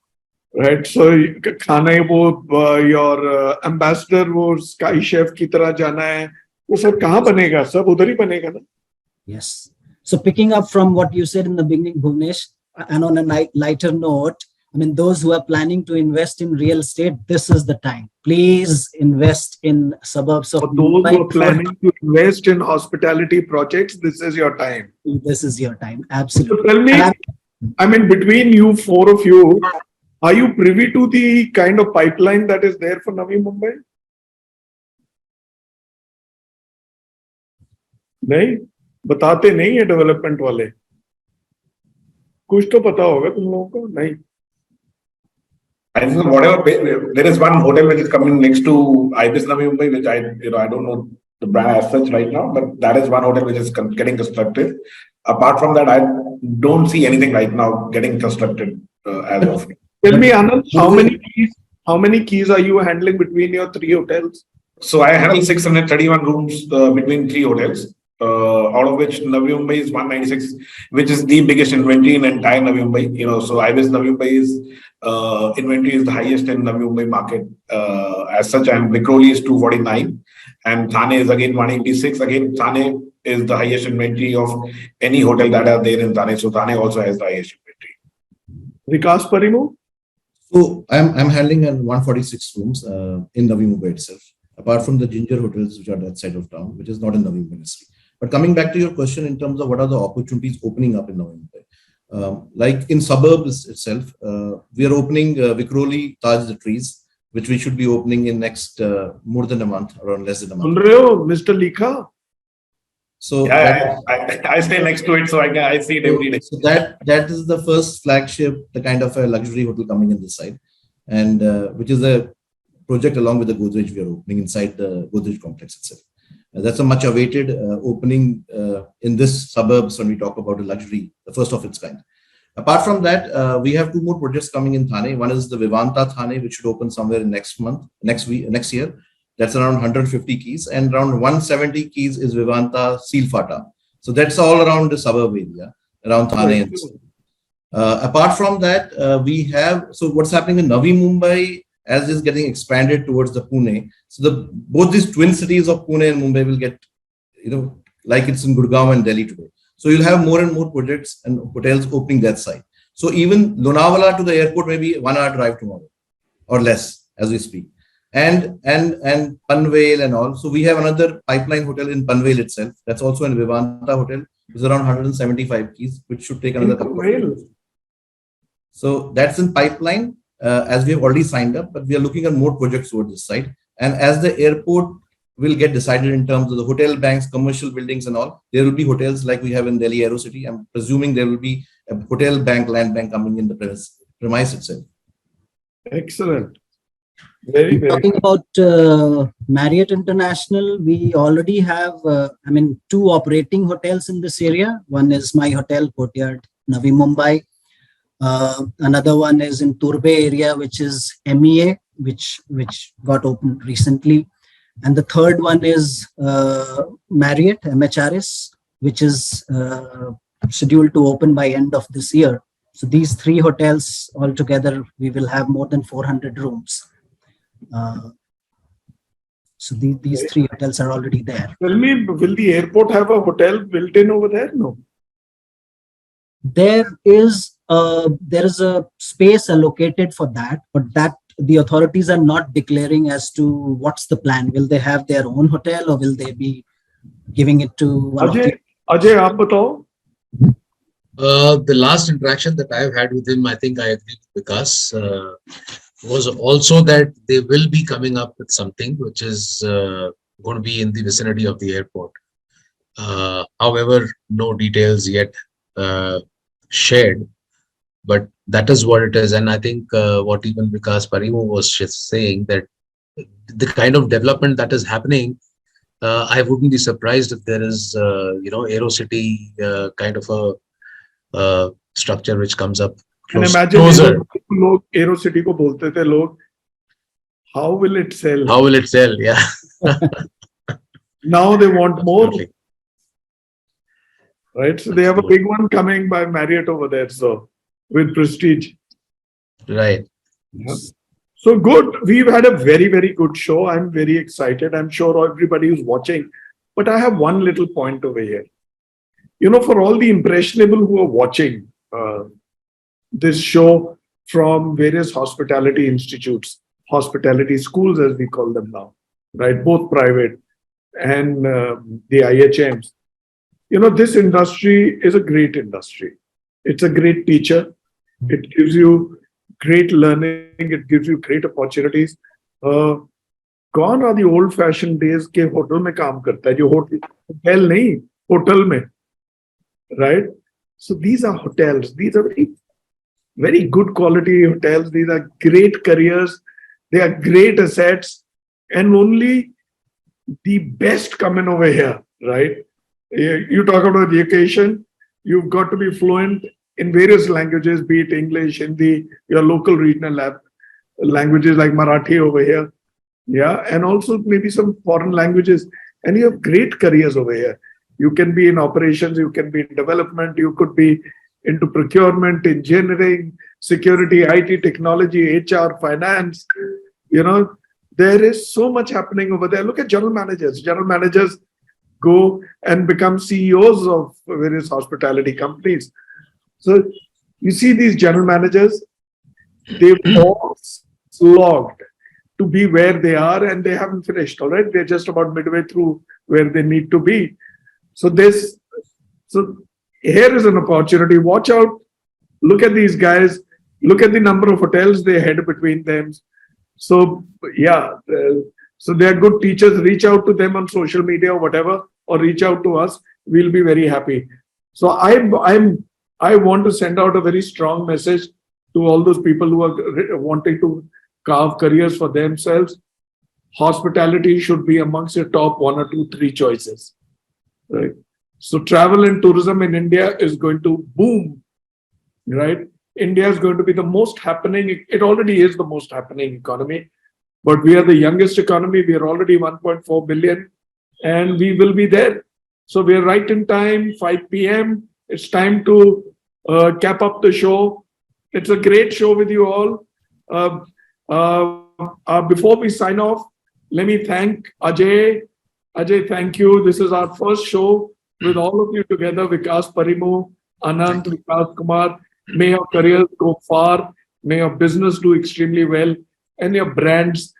Right. So खाना वो your ambassador वो sky chef की तरह जाना है, वो सब कहाँ बनेगा? सब उधर ही बनेगा ना? Yes. So picking up from what you said in the beginning, Bhuvanesh, and on a lighter note, I mean, those who are planning to invest in real estate, this is the time. Please invest in suburbs of For those Mumbai. who are planning to invest in hospitality projects, this is your time. This is your time. So Absolutely. tell me, I mean, between you, 4 of you, are you privy to the kind of pipeline that is there for Navi Mumbai? नहीं बताते नहीं है development वाले, कुछ तो पता होगा तुम लोगों को? नहीं. I think whatever, there is one hotel which is coming next to Ibis Navi Mumbai, which I don't know the brand as such right now, but that is one hotel which is getting constructed. Apart from that, I don't see anything right now getting constructed as of. Tell me, Anant, how many keys are you handling between your 3 hotels? So I handle 631 rooms between 3 hotels. Out of which Navi Mumbai is 196, which is the biggest inventory in entire Navi Mumbai. So Ibis Navi Mumbai is inventory is the highest in Navi Mumbai market as such, and Vikhroli is 249, and Thane is again 186. Again, Thane is the highest inventory of any hotel that are there in Thane. So Thane also has the highest inventory. Vikas, Parimoo? So I'm handling 146 rooms in Navi Mumbai itself, apart from the Ginger hotels which are that side of town, which is not in Navi Mumbai. But coming back to your question in terms of what are the opportunities opening up in Navi Mumbai, like in suburbs itself, we are opening Vikhroli Taj the Trees, which we should be opening in next more than a month, around less than a month. Mr. Leekha? So yeah, I stay next to it, so I see it every day. So that is the first flagship, the kind of a luxury hotel coming in this side, and which is a project along with the Godrej we are opening inside the Godrej complex itself. That's a much awaited opening in this suburbs when we talk about a luxury, the first of its kind. Apart from that, we have 2 more projects coming in Thane. One is the Vivanta Thane, which should open somewhere in next year. That's around 150 keys, and around 170 keys is Vivanta Silfata. So that's all around the suburb area, around Thane. Apart from that, we have, so what's happening in Navi Mumbai as is getting expanded towards the Pune. So both these twin cities of Pune and Mumbai will get, like it's in Gurgaon and Delhi today. So you'll have more and more projects and hotels opening that side. So even Lonavala to the airport may be 1 hour drive tomorrow or less as we speak. And Panvel and all. So we have another pipeline hotel in Panvel itself. That's also in Vivanta hotel. It's around 175 keys, which should take another couple of years. So that's in pipeline. As we have already signed up, but we are looking at more projects over this side. And as the airport will get decided in terms of the hotel, banks, commercial buildings and all. There will be hotels like we have in Delhi Aerocity. I'm presuming there will be a hotel, bank, land bank coming in the premise itself. Excellent. Very, very. Talking about Marriott International, we already have, 2 operating hotels in this area. One is my hotel, Courtyard, Navi Mumbai. Another one is in Turbhe area, which is MEA, which got opened recently. And the third one is Marriott, MHRS, which is scheduled to open by end of this year. So these 3 hotels altogether, we will have more than 400 rooms. So these 3 hotels are already there. Tell me, will the airport have a hotel built in over there? No. There is a space allocated for that, but that the authorities are not declaring as to what's the plan. Will they have their own hotel or will they be giving it to one Ajay, aap batao. The last interaction that I've had with him, I think I agree with Vikas, was also that they will be coming up with something which is going to be in the vicinity of the airport. However, no details yet shared, but that is what it is. And I think what even Vikas Parimoo was just saying, that the kind of development that is happening, I wouldn't be surprised if there is, AeroCity kind of a structure which comes up closer. Log AeroCity ko bolte the log. How will it sell? How will it sell? Yeah. Now they want more. Absolutely. Right. So they have a big one coming by Marriott over there. So with Prestige. Right. Yeah. So good. We've had a very, very good show. I'm very excited. I'm sure everybody who's watching. But I have one little point over here. For all the impressionable who are watching this show from various hospitality institutes, hospitality schools, as we call them now, right? Both private and the IHMs. This industry is a great industry. It's a great teacher. It gives you great learning. It gives you great opportunities. Gone are the old-fashioned days ke hotel mein kaam karta hai, jo hotel nahi, hotel mein, right? So these are hotels. These are very, very good quality hotels. These are great careers. They are great assets, and only the best come in over here, right? You talk about education, you've got to be fluent in various languages, be it English, Hindi, your local regional languages like Marathi over here. Yeah, and also maybe some foreign languages. And you have great careers over here. You can be in operations, you can be in development, you could be into procurement, engineering, security, IT, technology, HR, finance. There is so much happening over there. Look at general managers. General managers go and become CEOs of various hospitality companies. So you see these general managers, they've all slogged to be where they are, and they haven't finished, all right? They're just about midway through where they need to be. So here is an opportunity. Watch out. Look at these guys. Look at the number of hotels they had between them. So yeah, so they are good teachers. Reach out to them on social media or whatever, or reach out to us. We'll be very happy. So I want to send out a very strong message to all those people who are wanting to carve careers for themselves. Hospitality should be amongst your top 1 or 2, 3 choices. Right. So travel and tourism in India is going to boom. Right. India is going to be the most happening. It already is the most happening economy, but we are the youngest economy. We are already 1.4 billion, and we will be there. So we are right in time. 5 p.m. It's time to cap up the show. It's a great show with you all. Before we sign off, let me thank Ajay. Ajay, thank you. This is our first show with all of you together. Vikas, Parimoo, Anant, Vikas, Kumar. May your careers go far. May your business do extremely well, and your brands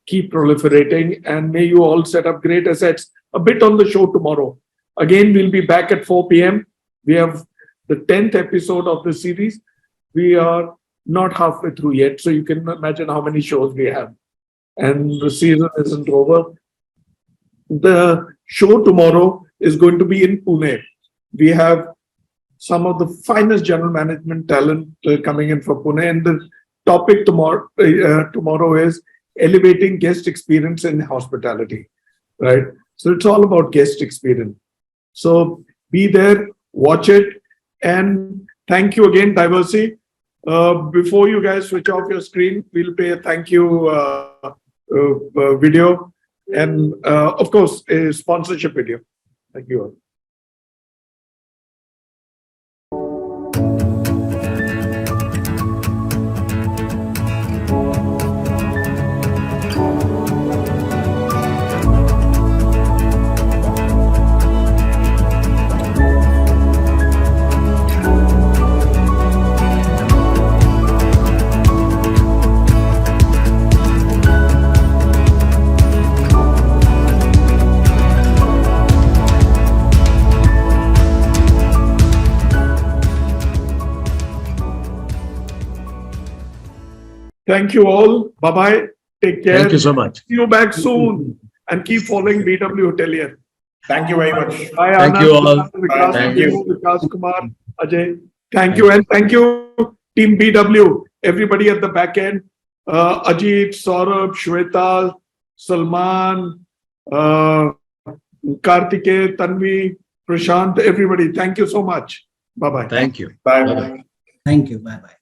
keep proliferating. And may you all set up great assets. A bit on the show tomorrow. Again, we'll be back at 4 p.m. We have the 10th episode of the series. We are not halfway through yet, so you can imagine how many shows we have. And the season isn't over. The show tomorrow is going to be in Pune. We have some of the finest general management talent coming in for Pune, and the topic tomorrow is elevating guest experience in hospitality, right? So it's all about guest experience. So be there, watch it, and thank you again, Diversey. Before you guys switch off your screen, we'll pay a thank you video and of course a sponsorship video. Thank you all. Thank you all. Bye-bye. Take care. Thank you so much. See you back soon. And keep following BW Hotelier. Thank you very much. Bye, Thank Anant, you all. Vikas, Thank Parimoo, Vikas, Kumar, Ajay. Thank you. And thank you, Team BW. Everybody at the back end. Ajit, Saurabh, Shweta, Salman, Kartike, Tanvi, Prashant, everybody. Thank you so much. Bye-bye. Thank you. Bye. Bye-bye. Thank you. Bye-bye.